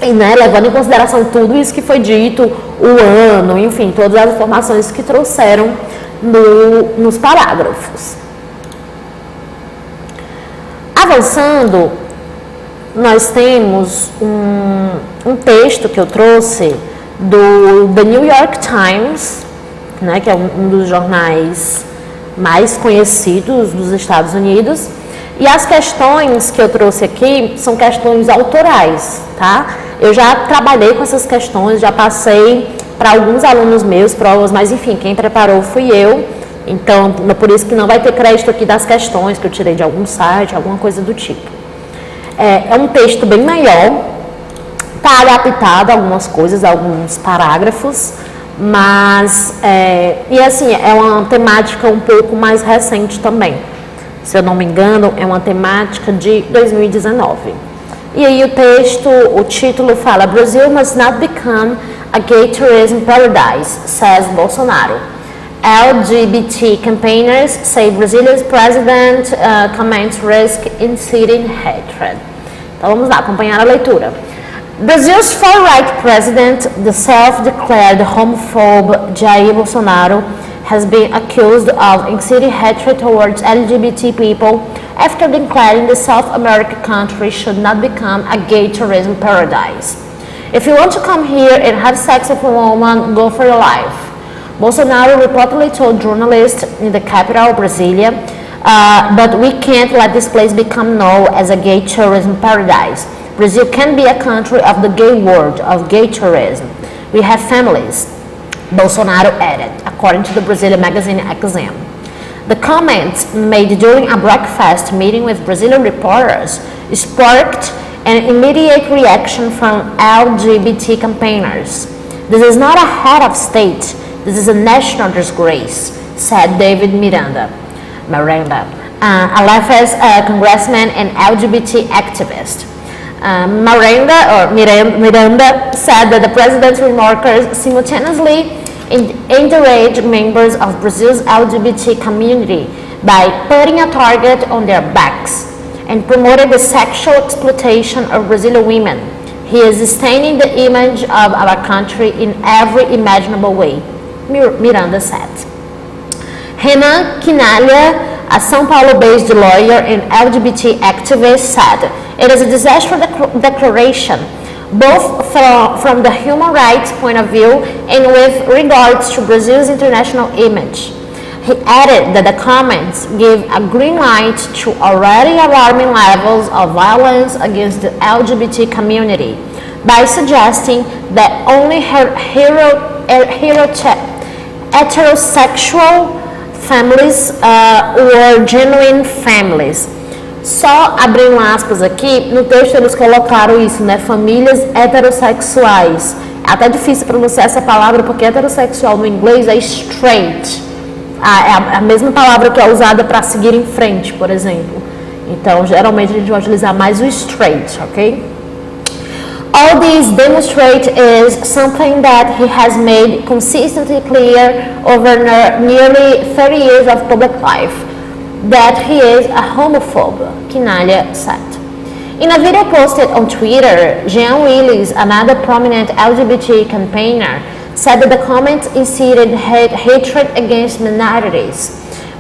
E, né, levando em consideração tudo isso que foi dito, o ano, enfim, todas as informações que trouxeram nos parágrafos. Avançando, nós temos um texto que eu trouxe do The New York Times, né, que é um dos jornais mais conhecidos dos Estados Unidos, e as questões que eu trouxe aqui são questões autorais, tá? Eu já trabalhei com essas questões, já passei para alguns alunos meus provas, mas enfim, quem preparou fui eu. Então, por isso que não vai ter crédito aqui das questões que eu tirei de algum site, alguma coisa do tipo. É um texto bem maior, está adaptado a algumas coisas, a alguns parágrafos, mas, e assim, é uma temática um pouco mais recente também. Se eu não me engano, é uma temática de 2019. E aí o título fala: Brazil must not become a gay tourism paradise, says Bolsonaro. LGBT campaigners say Brazilia's president comments risk inciting hatred. Então vamos lá, acompanhar a leitura. Brazil's far-right president, the self-declared homophobe Jair Bolsonaro, has been accused of inciting hatred towards LGBT people after declaring the South American country should not become a gay tourism paradise. If you want to come here and have sex with a woman, go for your life. Bolsonaro reportedly told journalists in the capital, Brasilia, but we can't let this place become known as a gay tourism paradise. Brazil can be a country of the gay world, of gay tourism. We have families, Bolsonaro added, according to the Brazilian magazine Exame. The comments made during a breakfast meeting with Brazilian reporters sparked an immediate reaction from LGBT campaigners. This is not a head of state, this is a national disgrace, said David Miranda, a leftist congressman and LGBT activist. Miranda said that the president's remarks simultaneously enraged members of Brazil's LGBT community by putting a target on their backs and promoted the sexual exploitation of Brazilian women. He is staining the image of our country in every imaginable way, Miranda said. Renan Quinalha, a São Paulo-based lawyer and LGBT activist, said, "It is a disaster declaration, both from the human rights point of view and with regards to Brazil's international image." He added that the comments give a green light to already alarming levels of violence against the LGBT community by suggesting that only heterosexual families or genuine families. Só abrindo aspas aqui, no texto eles colocaram isso, né? Famílias heterossexuais. É até difícil pronunciar essa palavra porque heterossexual no inglês é straight. É a mesma palavra que é usada para seguir em frente, por exemplo. Então, geralmente a gente vai utilizar mais o straight, ok? All this demonstrate is something that he has made consistently clear over nearly 30 years of public life, that he is a homophobe, Quinalha said. In a video posted on Twitter, Jean Willis, another prominent LGBT campaigner, said that the comments incited hatred against minorities.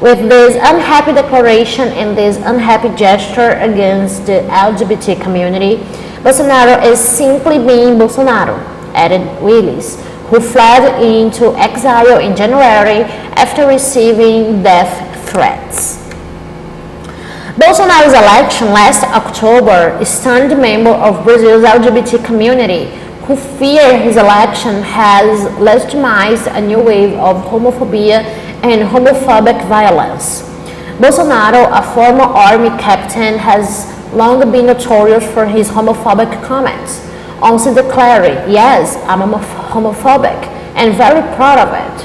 With this unhappy declaration and this unhappy gesture against the LGBT community, Bolsonaro is simply being Bolsonaro, added Willis, who fled into exile in January after receiving death threats. Bolsonaro's election last October stunned members of Brazil's LGBT community who fear his election has legitimized a new wave of homophobia and homophobic violence. Bolsonaro, a former army captain, has long been notorious for his homophobic comments, also declaring, "Yes, I'm homophobic and very proud of it."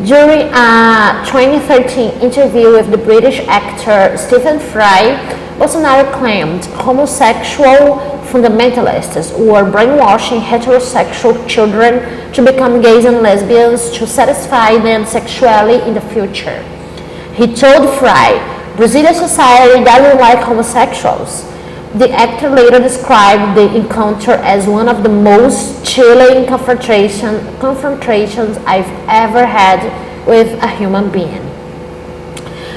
During a 2013 interview with the British actor Stephen Fry, Bolsonaro claimed homosexual fundamentalists were brainwashing heterosexual children to become gays and lesbians to satisfy them sexually in the future. He told Fry, "Brazilian society doesn't like homosexuals." The actor later described the encounter as one of the most chilling confrontations I've ever had with a human being.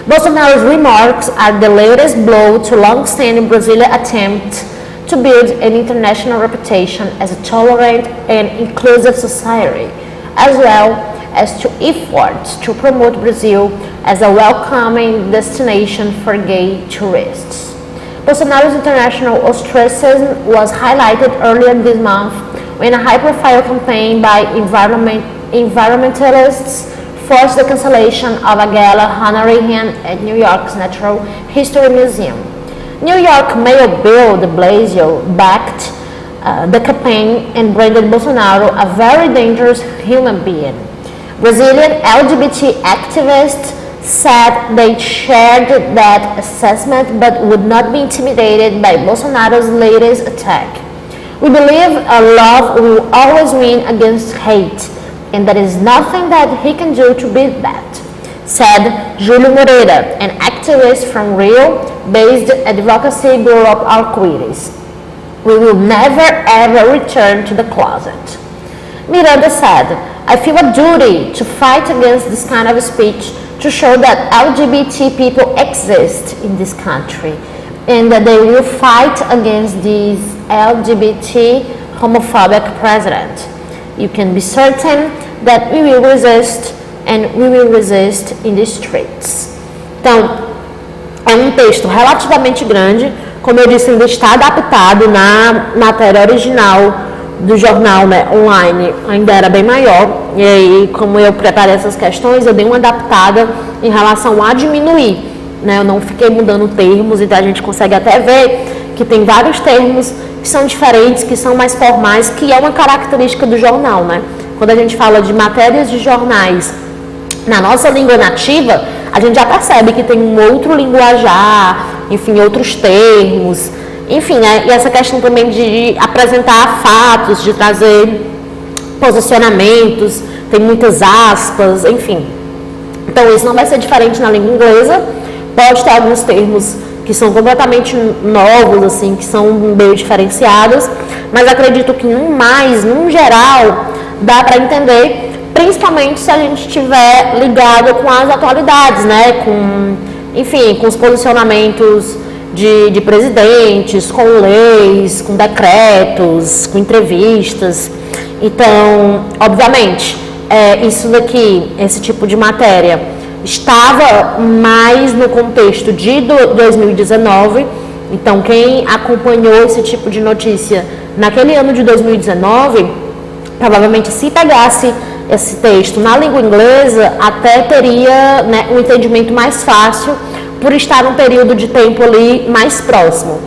Bolsonaro's remarks are the latest blow to long-standing Brazilian attempt to build an international reputation as a tolerant and inclusive society, as well as to efforts to promote Brazil as a welcoming destination for gay tourists. Bolsonaro's international ostracism was highlighted earlier this month when a high-profile campaign by environmentalists forced the cancellation of a gala honoring him at New York's Natural History Museum. New York Mayor Bill de Blasio backed the campaign and branded Bolsonaro a very dangerous human being. Brazilian LGBT activists said they shared that assessment but would not be intimidated by Bolsonaro's latest attack. "We believe love will always win against hate, and there is nothing that he can do to beat that," said Júlio Moreira, an activist from Rio-based advocacy group Arco-Íris. "We will never ever return to the closet." Miranda said, "I feel a duty to fight against this kind of speech to show that LGBT people exist in this country and that they will fight against this LGBT homophobic president. You can be certain that we will resist and we will resist in the streets." Então, é um texto relativamente grande, como eu disse, ainda está adaptado na matéria original do jornal, né, online, ainda era bem maior, e aí, como eu preparei essas questões, eu dei uma adaptada em relação a diminuir, né, eu não fiquei mudando termos, então a gente consegue até ver que tem vários termos que são diferentes, que são mais formais, que é uma característica do jornal, né? Quando a gente fala de matérias de jornais na nossa língua nativa, a gente já percebe que tem um outro linguajar, enfim, outros termos, enfim, né? E essa questão também de apresentar fatos, de trazer posicionamentos, tem muitas aspas, enfim. Então, isso não vai ser diferente na língua inglesa. Pode ter alguns termos que são completamente novos, assim, que são meio diferenciados, mas acredito que num geral, dá para entender, principalmente se a gente estiver ligado com as atualidades, né? Enfim, com os posicionamentos de presidentes, com leis, com decretos, com entrevistas. Então, obviamente, isso daqui, esse tipo de matéria, estava mais no contexto de 2019. Então, quem acompanhou esse tipo de notícia naquele ano de 2019, provavelmente, se pegasse esse texto na língua inglesa, até teria, né, um entendimento mais fácil, por estar num período de tempo ali mais próximo.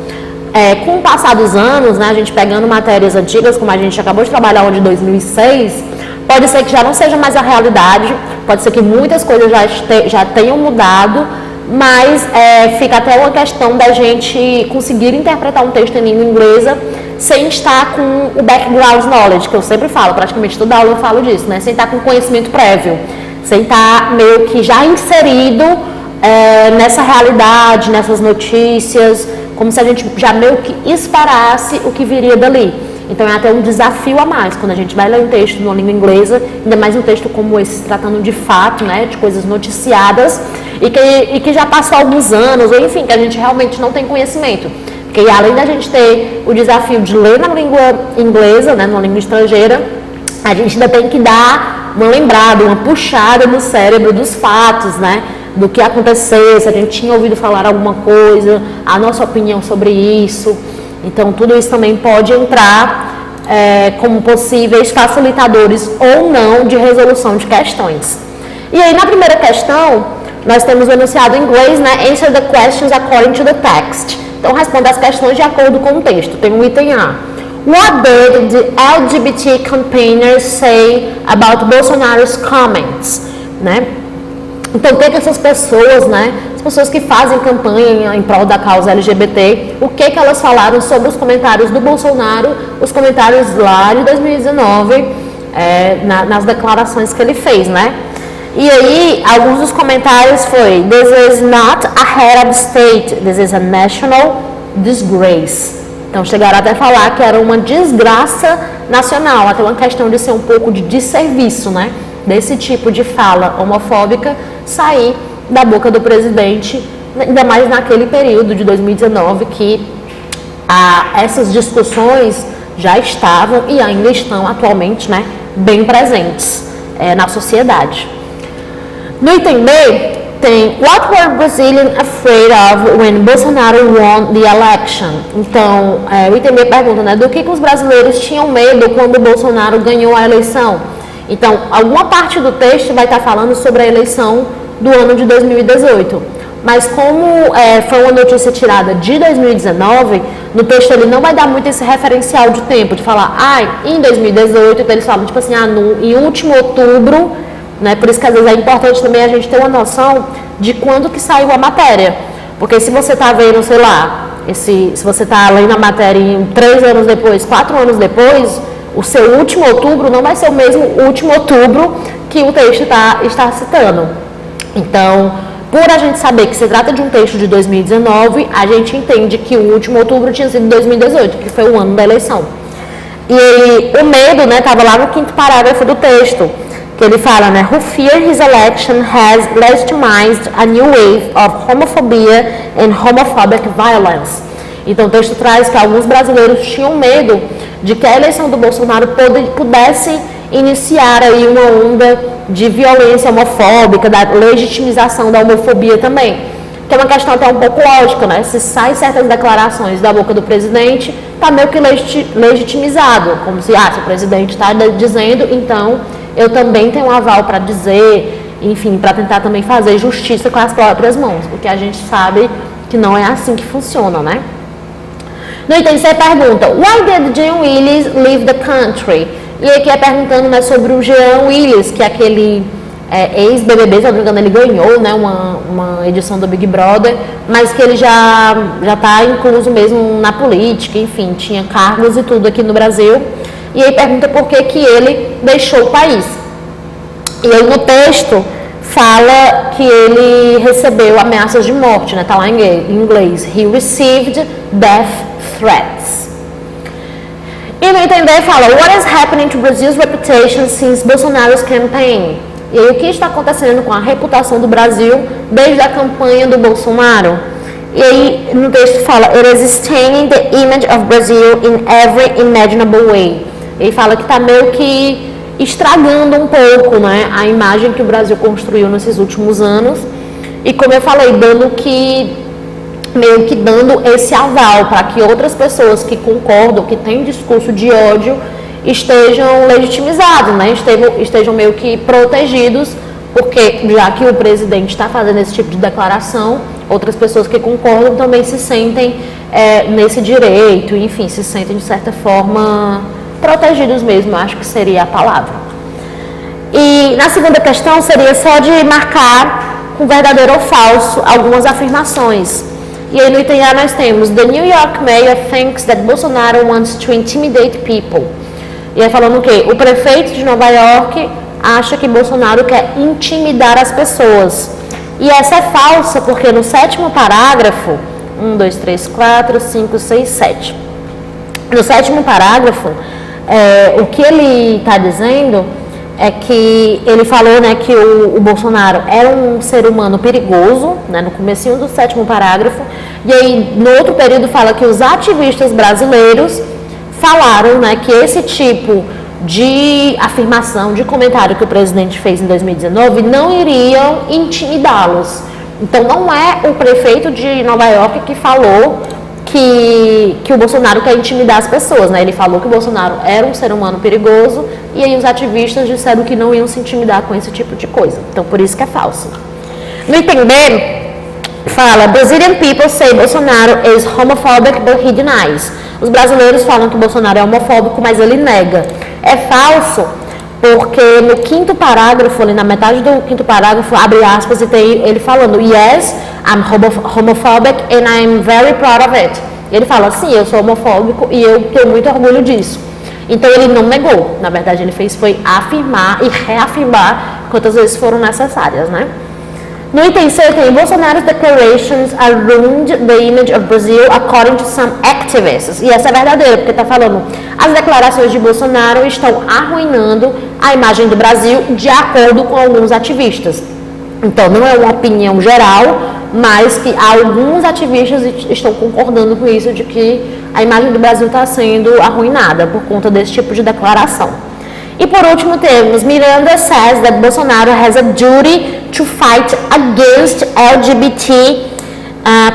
Com o passar dos anos, né, a gente pegando matérias antigas, como a gente acabou de trabalhar onde 2006, pode ser que já não seja mais a realidade, pode ser que muitas coisas já tenham mudado, mas fica até uma questão da gente conseguir interpretar um texto em língua inglesa sem estar com o background knowledge, que eu sempre falo, praticamente toda aula eu falo disso, né? Sem estar com conhecimento prévio, sem estar meio que já inserido nessa realidade, nessas notícias, como se a gente já meio que esperasse o que viria dali. Então é até um desafio a mais quando a gente vai ler um texto numa língua inglesa, ainda mais um texto como esse, tratando de fato, né, de coisas noticiadas e que já passou alguns anos, ou enfim, que a gente realmente não tem conhecimento. Porque além da gente ter o desafio de ler na língua inglesa, né, numa língua estrangeira, a gente ainda tem que dar uma lembrada, uma puxada no cérebro dos fatos, né, do que aconteceu, se a gente tinha ouvido falar alguma coisa, a nossa opinião sobre isso. Então, tudo isso também pode entrar como possíveis facilitadores ou não de resolução de questões. E aí, na primeira questão, nós temos o enunciado em inglês, né? Answer the questions according to the text. Então, responda as questões de acordo com o texto. Tem um item A. What did the LGBT campaigners say about Bolsonaro's comments? Né? Então, o que essas pessoas, né? As pessoas que fazem campanha em prol da causa LGBT, o que elas falaram sobre os comentários do Bolsonaro, os comentários lá de 2019, nas declarações que ele fez, né? E aí, alguns dos comentários foi: This is not a head of state, this is a national disgrace. Então, chegaram até a falar que era uma desgraça nacional, até uma questão de ser um pouco de desserviço, né? Desse tipo de fala homofóbica sair da boca do presidente, ainda mais naquele período de 2019 que essas discussões já estavam e ainda estão atualmente, né, bem presentes na sociedade. No item B tem What were Brazilians afraid of when Bolsonaro won the election? Então, o item B pergunta, né, do que os brasileiros tinham medo quando o Bolsonaro ganhou a eleição? Então, alguma parte do texto vai estar falando sobre a eleição do ano de 2018. Mas como foi uma notícia tirada de 2019, no texto ele não vai dar muito esse referencial de tempo, de falar, em 2018, então eles falam, tipo assim, em último outubro, né? Por isso que às vezes é importante também a gente ter uma noção de quando que saiu a matéria. Porque se você está vendo, sei lá, se você está lendo a matéria em 3 anos depois, 4 anos depois, o seu último outubro não vai ser o mesmo último outubro que o texto está citando. Então, por a gente saber que se trata de um texto de 2019, a gente entende que o último outubro tinha sido 2018, que foi o ano da eleição. E aí, o medo, né, estava lá no 5º parágrafo do texto, que ele fala, né, Who fear his election has legitimized a new wave of homophobia and homophobic violence. Então, o texto traz que alguns brasileiros tinham medo de que a eleição do Bolsonaro pudesse iniciar aí uma onda de violência homofóbica, da legitimização da homofobia também. Que é uma questão até um pouco lógica, né? Se saem certas declarações da boca do presidente, está meio que legitimizado, como se, se o presidente está dizendo, então eu também tenho um aval para dizer, enfim, para tentar também fazer justiça com as próprias mãos, porque a gente sabe que não é assim que funciona, né? No item C pergunta, why did Jean Willis leave the country? E aqui é perguntando, né, sobre o Jean Willis, que é aquele ex-BBB, se não me engano, ele ganhou, né, uma edição do Big Brother, mas que ele já está incluso mesmo na política, enfim, tinha cargos e tudo aqui no Brasil. E aí pergunta por que ele deixou o país. E aí no texto fala que ele recebeu ameaças de morte, né, tá lá em inglês, he received death threats. E no entender fala, what is happening to Brazil's reputation since Bolsonaro's campaign? E aí, o que está acontecendo com a reputação do Brasil desde a campanha do Bolsonaro? E aí, no texto fala, it is staining the image of Brazil in every imaginable way. Ele fala que está meio que estragando um pouco, né, a imagem que o Brasil construiu nesses últimos anos. E como eu falei, meio que dando esse aval para que outras pessoas que concordam, que têm discurso de ódio, estejam legitimizados, né? Estejam meio que protegidos, porque já que o presidente está fazendo esse tipo de declaração, outras pessoas que concordam também se sentem nesse direito, enfim, se sentem de certa forma protegidos mesmo, acho que seria a palavra. E na segunda questão seria só de marcar com verdadeiro ou falso algumas afirmações. E aí no item A nós temos, the New York mayor thinks that Bolsonaro wants to intimidate people. E aí falando o quê? O prefeito de Nova York acha que Bolsonaro quer intimidar as pessoas. E essa é falsa, porque no 7º parágrafo, 1, 2, 3, 4, 5, 6, 7. No 7º parágrafo, o que ele está dizendo é que ele falou, né, que o Bolsonaro era um ser humano perigoso, né, no comecinho do 7º parágrafo, e aí no outro período fala que os ativistas brasileiros falaram, né, que esse tipo de afirmação, de comentário que o presidente fez em 2019 não iriam intimidá-los. Então não é o prefeito de Nova York que falou que o Bolsonaro quer intimidar as pessoas, né? Ele falou que o Bolsonaro era um ser humano perigoso e aí os ativistas disseram que não iam se intimidar com esse tipo de coisa. Então por isso que é falso. No item B, fala, Brazilian people say Bolsonaro is homophobic but he denies. Os brasileiros falam que o Bolsonaro é homofóbico, mas ele nega. É falso, porque no 5º parágrafo, ali na metade do 5º parágrafo, abre aspas e tem ele falando, yes, I'm homophobic and I'm very proud of it. Ele fala, sim, eu sou homofóbico e eu tenho muito orgulho disso. Então ele não negou, na verdade ele fez foi afirmar e reafirmar quantas vezes foram necessárias, né? No item C tem Bolsonaro's declarations are ruined the image of Brazil according to some activists. E essa é verdadeira, porque está falando as declarações de Bolsonaro estão arruinando a imagem do Brasil de acordo com alguns ativistas. Então não é uma opinião geral, mas que alguns ativistas estão concordando com isso, de que a imagem do Brasil está sendo arruinada por conta desse tipo de declaração. E por último temos Miranda says that Bolsonaro has a duty to fight against LGBT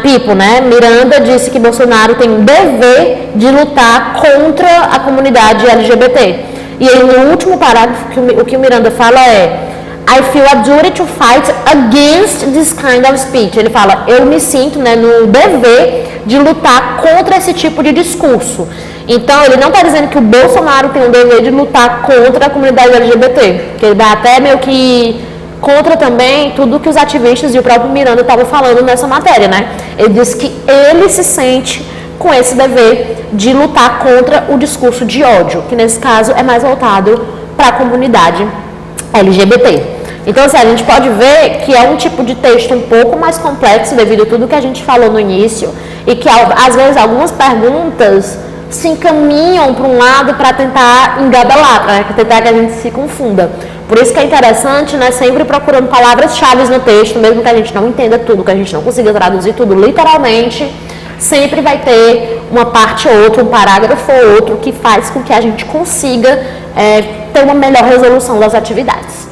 people, né? Miranda disse que Bolsonaro tem um dever de lutar contra a comunidade LGBT. E aí no último parágrafo o que o Miranda fala é I feel a duty to fight against this kind of speech. Ele fala, eu me sinto, né, no dever de lutar contra esse tipo de discurso. Então, ele não está dizendo que o Bolsonaro tem o dever de lutar contra a comunidade LGBT, que ele dá até meio que contra também tudo que os ativistas e o próprio Miranda estavam falando nessa matéria, né? Ele disse que ele se sente com esse dever de lutar contra o discurso de ódio, que nesse caso é mais voltado para a comunidade LGBT. Então, assim, a gente pode ver que é um tipo de texto um pouco mais complexo devido a tudo que a gente falou no início e que, às vezes, algumas perguntas se encaminham para um lado para tentar engabelar, para tentar que a gente se confunda. Por isso que é interessante, né, sempre procurando palavras-chave no texto, mesmo que a gente não entenda tudo, que a gente não consiga traduzir tudo literalmente, sempre vai ter uma parte ou outra, um parágrafo ou outro que faz com que a gente consiga ter uma melhor resolução das atividades.